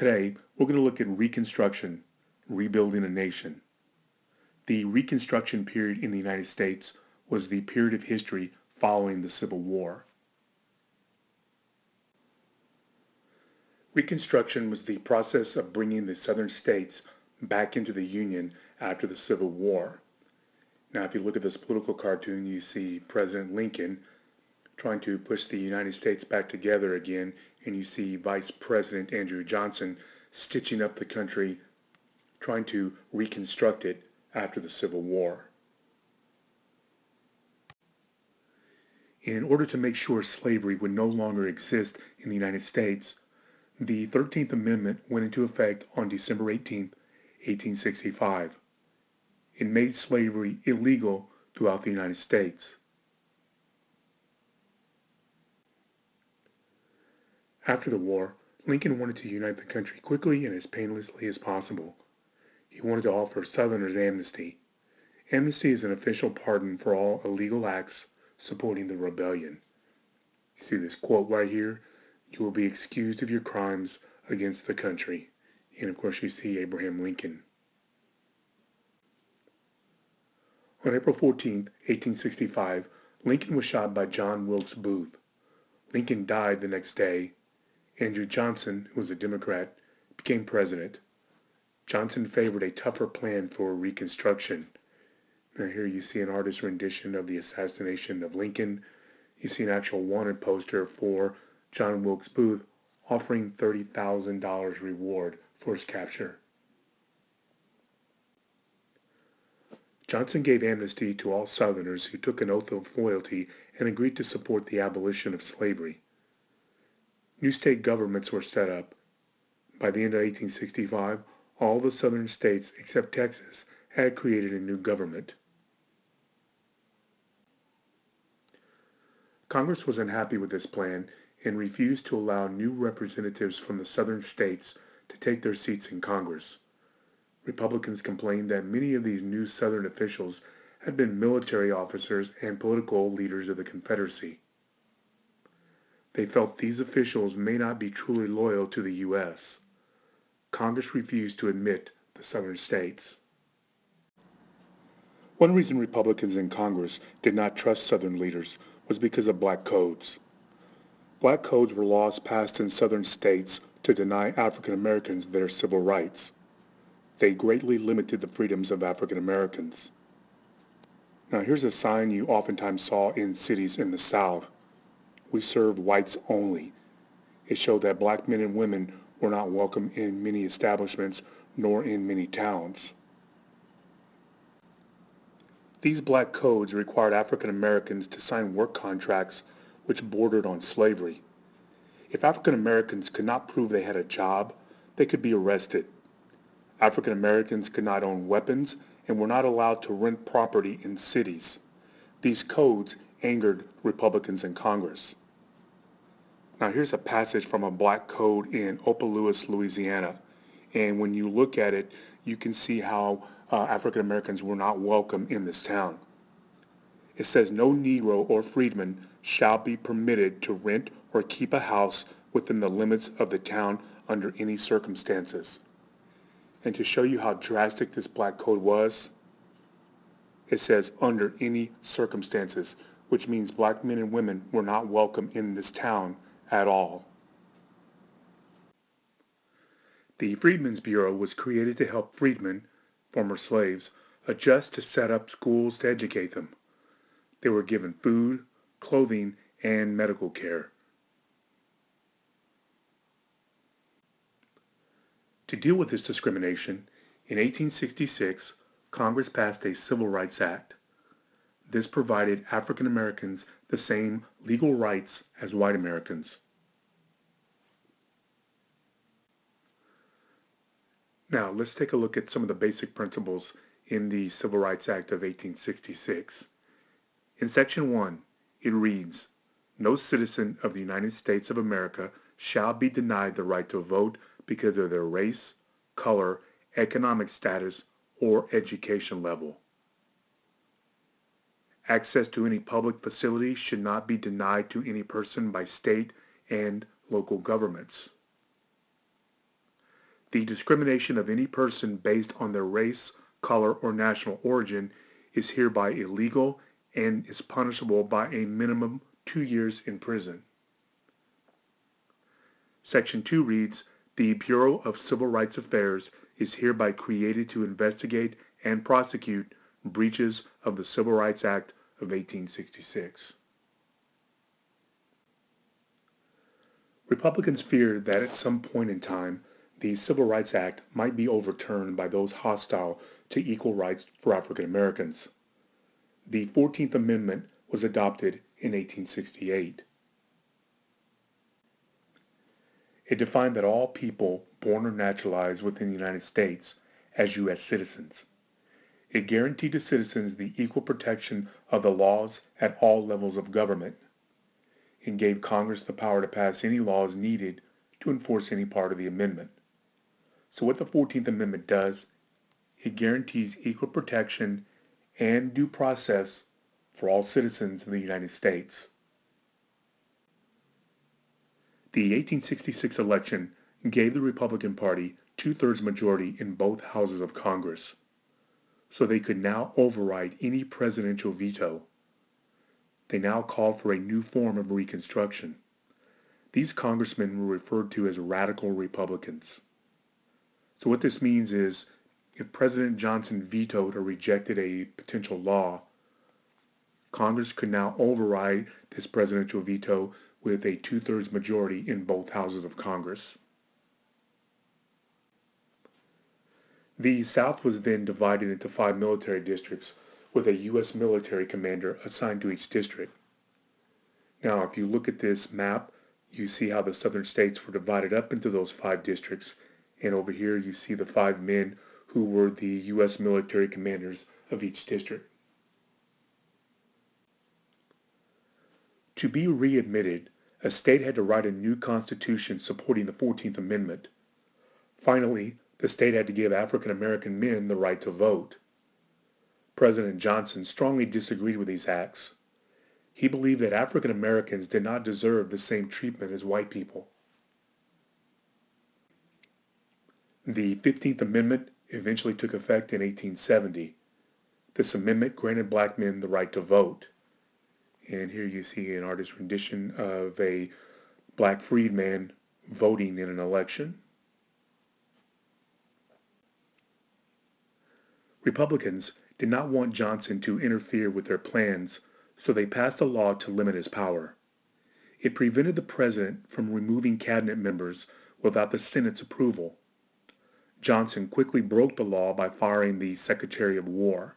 Today, we're going to look at Reconstruction, rebuilding a nation. The Reconstruction period in the United States was the period of history following the Civil War. Reconstruction was the process of bringing the southern states back into the Union after the Civil War. Now, if you look at this political cartoon, you see President Lincoln trying to push the United States back together again, and you see Vice President Andrew Johnson stitching up the country, trying to reconstruct it after the Civil War. In order to make sure slavery would no longer exist in the United States, the 13th Amendment went into effect on December 18, 1865. It made slavery illegal throughout the United States. After the war, Lincoln wanted to unite the country quickly and as painlessly as possible. He wanted to offer Southerners amnesty. Amnesty is an official pardon for all illegal acts supporting the rebellion. You see this quote right here, "You will be excused of your crimes against the country." And of course you see Abraham Lincoln. On April 14, 1865, Lincoln was shot by John Wilkes Booth. Lincoln died the next day. Andrew Johnson, who was a Democrat, became president. Johnson favored a tougher plan for Reconstruction. Now here you see an artist's rendition of the assassination of Lincoln. You see an actual wanted poster for John Wilkes Booth offering $30,000 reward for his capture. Johnson gave amnesty to all Southerners who took an oath of loyalty and agreed to support the abolition of slavery. New state governments were set up. By the end of 1865, all the southern states except Texas had created a new government. Congress was unhappy with this plan and refused to allow new representatives from the southern states to take their seats in Congress. Republicans complained that many of these new southern officials had been military officers and political leaders of the Confederacy. They felt these officials may not be truly loyal to the U.S. Congress refused to admit the southern states. One reason Republicans in Congress did not trust southern leaders was because of black codes. Black codes were laws passed in southern states to deny African Americans their civil rights. They greatly limited the freedoms of African Americans. Now here's a sign you oftentimes saw in cities in the South. "We serve whites only." It showed that black men and women were not welcome in many establishments nor in many towns. These black codes required African Americans to sign work contracts which bordered on slavery. If African Americans could not prove they had a job, they could be arrested. African Americans could not own weapons and were not allowed to rent property in cities. These codes angered Republicans in Congress. Now here's a passage from a black code in Opelousas, Louisiana. And when you look at it, you can see how African Americans were not welcome in this town. It says, "No Negro or freedman shall be permitted to rent or keep a house within the limits of the town under any circumstances." And to show you how drastic this black code was, it says under any circumstances, which means black men and women were not welcome in this town at all. The Freedmen's Bureau was created to help freedmen, former slaves, adjust to set up schools to educate them. They were given food, clothing, and medical care. To deal with this discrimination, in 1866, Congress passed a Civil Rights Act. This provided African Americans the same legal rights as white Americans. Now, let's take a look at some of the basic principles in the Civil Rights Act of 1866. In Section 1, it reads, "No citizen of the United States of America shall be denied the right to vote because of their race, color, economic status, or education level. Access to any public facility should not be denied to any person by state and local governments. The discrimination of any person based on their race, color, or national origin is hereby illegal and is punishable by a minimum 2 years in prison. Section 2 reads, the Bureau of Civil Rights Affairs is hereby created to investigate and prosecute breaches of the Civil Rights Act of 1866. Republicans feared that at some point in time, the Civil Rights Act might be overturned by those hostile to equal rights for African Americans. The 14th Amendment was adopted in 1868. It defined that all people born or naturalized within the United States as U.S. citizens. It guaranteed to citizens the equal protection of the laws at all levels of government, and gave Congress the power to pass any laws needed to enforce any part of the amendment. So what the 14th Amendment does, it guarantees equal protection and due process for all citizens of the United States. The 1866 election gave the Republican Party 2/3 majority in both houses of Congress, so they could now override any presidential veto. They now called for a new form of Reconstruction. These congressmen were referred to as radical Republicans. So what this means is, if President Johnson vetoed or rejected a potential law, Congress could now override this presidential veto with a 2/3 majority in both houses of Congress. The South was then divided into 5 military districts with a U.S. military commander assigned to each district. Now, if you look at this map, you see how the southern states were divided up into those 5 districts, and over here you see the 5 men who were the U.S. military commanders of each district. To be readmitted, a state had to write a new constitution supporting the 14th Amendment. Finally, the state had to give African American men the right to vote. President Johnson strongly disagreed with these acts. He believed that African Americans did not deserve the same treatment as white people. The 15th Amendment eventually took effect in 1870. This amendment granted black men the right to vote. And here you see an artist's rendition of a black freedman voting in an election. Republicans did not want Johnson to interfere with their plans, so they passed a law to limit his power. It prevented the president from removing cabinet members without the Senate's approval. Johnson quickly broke the law by firing the Secretary of War.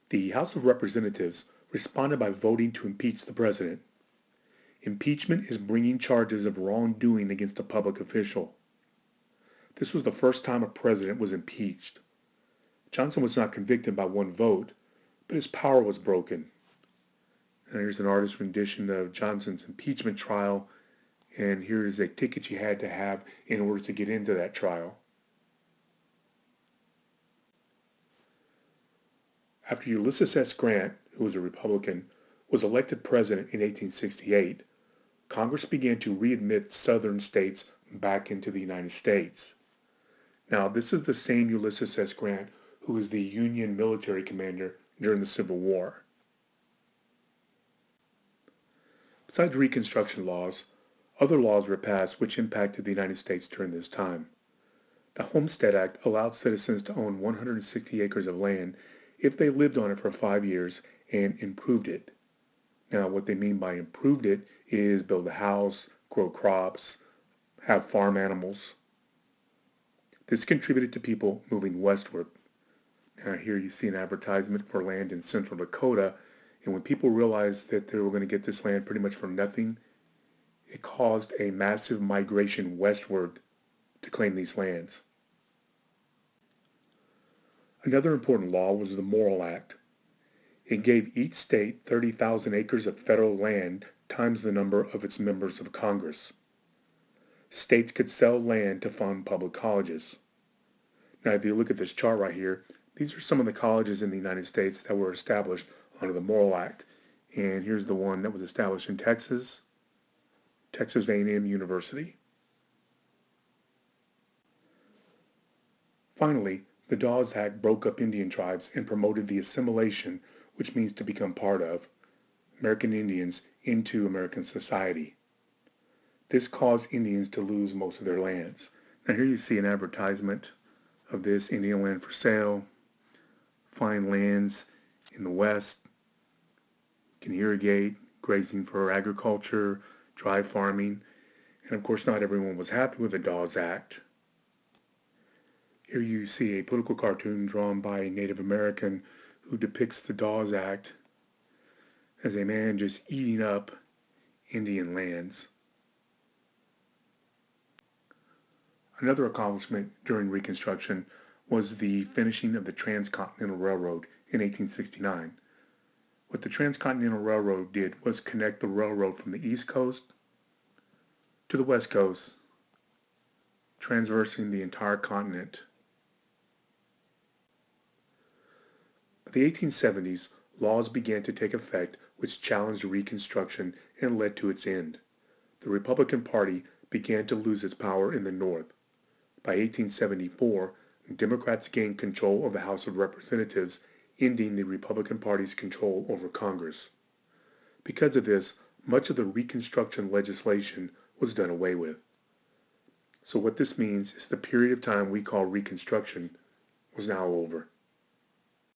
The House of Representatives responded by voting to impeach the president. Impeachment is bringing charges of wrongdoing against a public official. This was the first time a president was impeached. Johnson was not convicted by one vote, but his power was broken. And here's an artist's rendition of Johnson's impeachment trial, and here is a ticket you had to have in order to get into that trial. After Ulysses S. Grant, who was a Republican, was elected president in 1868, Congress began to readmit southern states back into the United States. Now, this is the same Ulysses S. Grant who was the Union military commander during the Civil War. Besides Reconstruction laws, other laws were passed which impacted the United States during this time. The Homestead Act allowed citizens to own 160 acres of land if they lived on it for 5 years and improved it. Now, what they mean by improved it is build a house, grow crops, have farm animals. This contributed to people moving westward. Now, here you see an advertisement for land in central Dakota, and when people realized that they were going to get this land pretty much for nothing, it caused a massive migration westward to claim these lands. Another important law was the Morrill Act. It gave each state 30,000 acres of federal land times the number of its members of Congress. States could sell land to fund public colleges. Now, if you look at this chart right here, these are some of the colleges in the United States that were established under the Morrill Act. And here's the one that was established in Texas, Texas A&M University. Finally, the Dawes Act broke up Indian tribes and promoted the assimilation, which means to become part of, American Indians into American society. This caused Indians to lose most of their lands. Now here you see an advertisement of this Indian land for sale, fine lands in the west, can irrigate, grazing for agriculture, dry farming, and of course not everyone was happy with the Dawes Act. Here you see a political cartoon drawn by a Native American who depicts the Dawes Act as a man just eating up Indian lands. Another accomplishment during Reconstruction was the finishing of the Transcontinental Railroad in 1869. What the Transcontinental Railroad did was connect the railroad from the East Coast to the West Coast, traversing the entire continent. By the 1870s, laws began to take effect which challenged Reconstruction and led to its end. The Republican Party began to lose its power in the North. By 1874, Democrats gained control of the House of Representatives, ending the Republican Party's control over Congress. Because of this, much of the Reconstruction legislation was done away with. So what this means is the period of time we call Reconstruction was now over.